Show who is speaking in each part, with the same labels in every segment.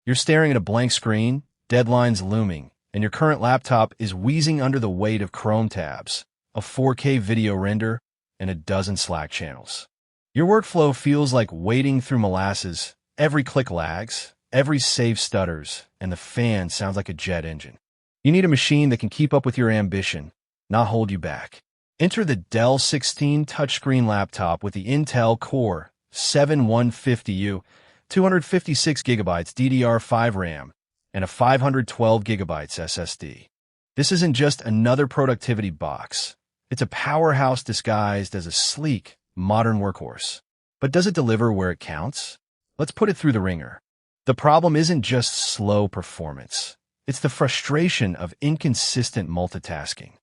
Speaker 1: You're staring at a blank screen, deadlines looming, and your current laptop is wheezing under the weight of Chrome tabs, a 4K video render, and a dozen Slack channels. Your workflow feels like wading through molasses. Every click lags, every save stutters, and the fan sounds like a jet engine. You need a machine that can keep up with your ambition, not hold you back. Enter the Dell 16 touchscreen laptop with the Intel Core 7150U, 256GB DDR5 RAM, and a 512GB SSD. This isn't just another productivity box. It's a powerhouse disguised as a sleek, modern workhorse. But does it deliver where it counts? Let's put it through the ringer. The problem isn't just slow performance. It's the frustration of inconsistent multitasking.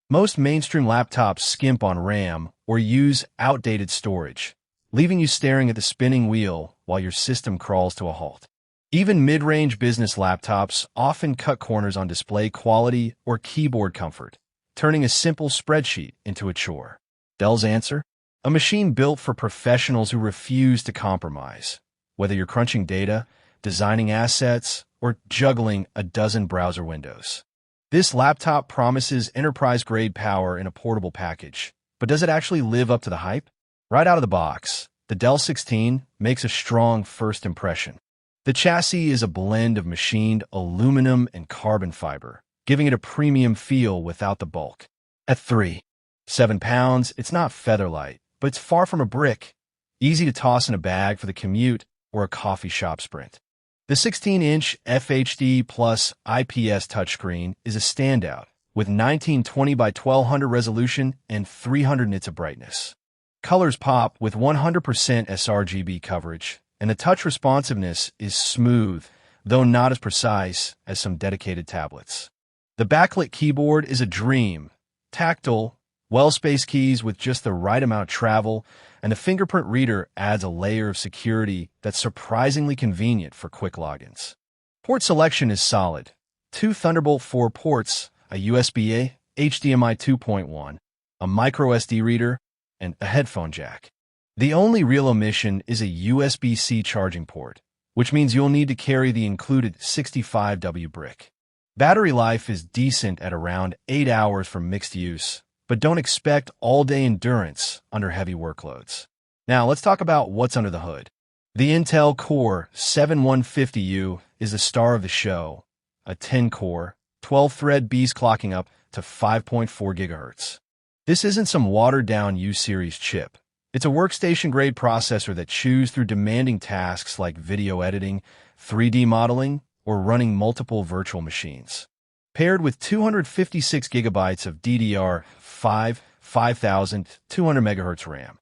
Speaker 1: Most mainstream laptops skimp on RAM or use outdated storage, leaving you staring at the spinning wheel while your system crawls to a halt. Even mid-range business laptops often cut corners on display quality or keyboard comfort, turning a simple spreadsheet into a chore. Dell's answer? A machine built for professionals who refuse to compromise. Whether you're crunching data, designing assets, or juggling a dozen browser windows. This laptop promises enterprise-grade power in a portable package. But does it actually live up to the hype? Right out of the box, the Dell 16 makes a strong first impression. The chassis is a blend of machined aluminum and carbon fiber, giving it a premium feel without the bulk. At 3.7 pounds, it's not featherlight, but it's far from a brick, easy to toss in a bag for the commute or a coffee shop sprint. The 16-inch FHD plus IPS touchscreen is a standout, with 1920 by 1200 resolution and 300 nits of brightness. Colors pop with 100% sRGB coverage, and the touch responsiveness is smooth, though not as precise as some dedicated tablets. The backlit keyboard is a dream, tactile, well-spaced keys with just the right amount of travel, and the fingerprint reader adds a layer of security that's surprisingly convenient for quick logins. Port selection is solid. 2 Thunderbolt 4 ports, a USB-A, HDMI 2.1, a microSD reader, and a headphone jack. The only real omission is a USB-C charging port, which means you'll need to carry the included 65W brick. Battery life is decent at around 8 hours for mixed use, but don't expect all-day endurance under heavy workloads. Now, let's talk about what's under the hood. The Intel Core 7150U is the star of the show, a 10-core, 12-thread beast clocking up to 5.4 GHz. This isn't some watered-down U-series chip. It's a workstation-grade processor that chews through demanding tasks like video editing, 3D modeling, or running multiple virtual machines. Paired with 256 GB of DDR5 5200 MHz RAM,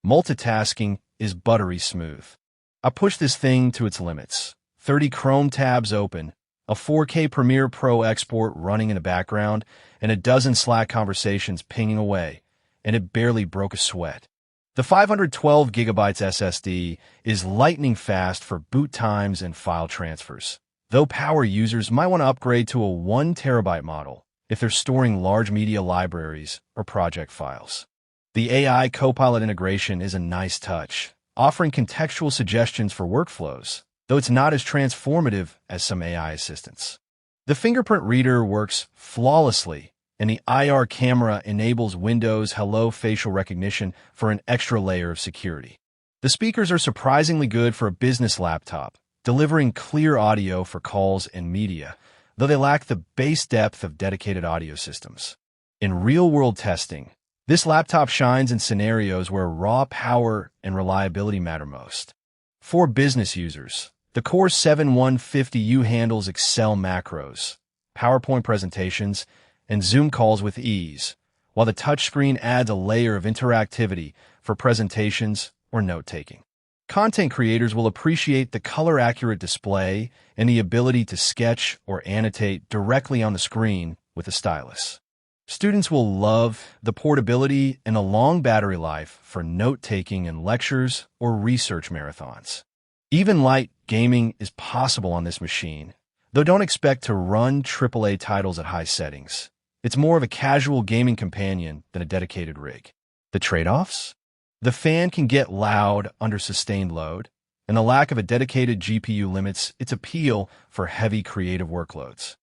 Speaker 1: multitasking is buttery smooth. I push this thing to its limits. 30 Chrome tabs open, a 4K Premiere Pro export running in the background, and a dozen Slack conversations pinging away, and it barely broke a sweat. The 512 GB SSD is lightning fast for boot times and file transfers, though power users might want to upgrade to a 1 TB model if they're storing large media libraries or project files. The AI Copilot integration is a nice touch, offering contextual suggestions for workflows, though it's not as transformative as some AI assistants. The fingerprint reader works flawlessly, and the IR camera enables Windows Hello facial recognition for an extra layer of security. The speakers are surprisingly good for a business laptop, delivering clear audio for calls and media, though they lack the base depth of dedicated audio systems. In real-world testing, this laptop shines in scenarios where raw power and reliability matter most. For business users, the Core 7150U handles Excel macros, PowerPoint presentations, and Zoom calls with ease, while the touchscreen adds a layer of interactivity for presentations or note-taking. Content creators will appreciate the color-accurate display and the ability to sketch or annotate directly on the screen with a stylus. Students will love the portability and a long battery life for note-taking in lectures or research marathons. Even light gaming is possible on this machine, though don't expect to run AAA titles at high settings. It's more of a casual gaming companion than a dedicated rig. The trade-offs? The fan can get loud under sustained load. and the lack of a dedicated GPU limits its appeal for heavy creative workloads.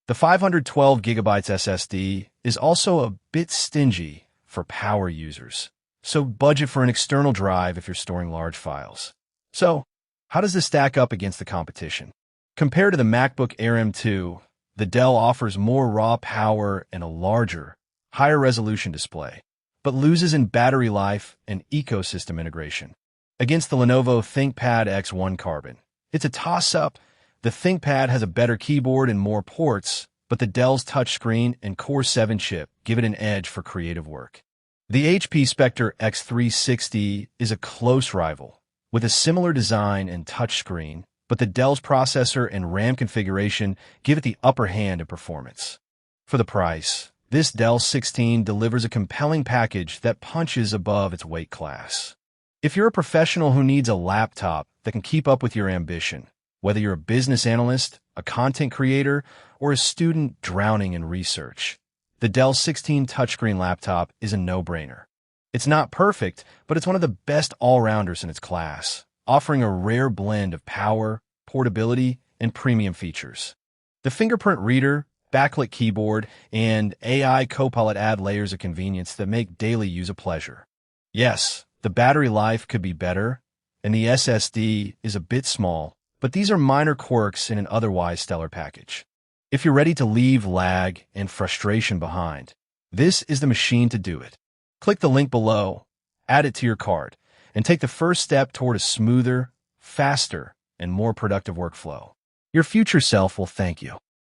Speaker 1: The 512GB SSD is also a bit stingy for power users, so budget for an external drive if you're storing large files. So, how does this stack up against the competition? Compared to the MacBook Air M2, the Dell offers more raw power and a larger, higher resolution display, but loses in battery life and ecosystem integration. Against the Lenovo ThinkPad X1 Carbon, it's a toss-up. The ThinkPad has a better keyboard and more ports, but the Dell's touchscreen and Core 7 chip give it an edge for creative work. The HP Spectre X360 is a close rival, with a similar design and touchscreen, but the Dell's processor and RAM configuration give it the upper hand in performance. For the price, this Dell 16 delivers a compelling package that punches above its weight class. If you're a professional who needs a laptop that can keep up with your ambition, whether you're a business analyst, a content creator, or a student drowning in research, the Dell 16 touchscreen laptop is a no-brainer. It's not perfect, but it's one of the best all-rounders in its class, offering a rare blend of power, portability, and premium features. The fingerprint reader, backlit keyboard, and AI Copilot add layers of convenience that make daily use a pleasure. Yes, the battery life could be better, and the SSD is a bit small, but these are minor quirks in an otherwise stellar package. If you're ready to leave lag and frustration behind, this is the machine to do it. Click the link below, add it to your cart, and take the first step toward a smoother, faster, and more productive workflow. Your future self will thank you.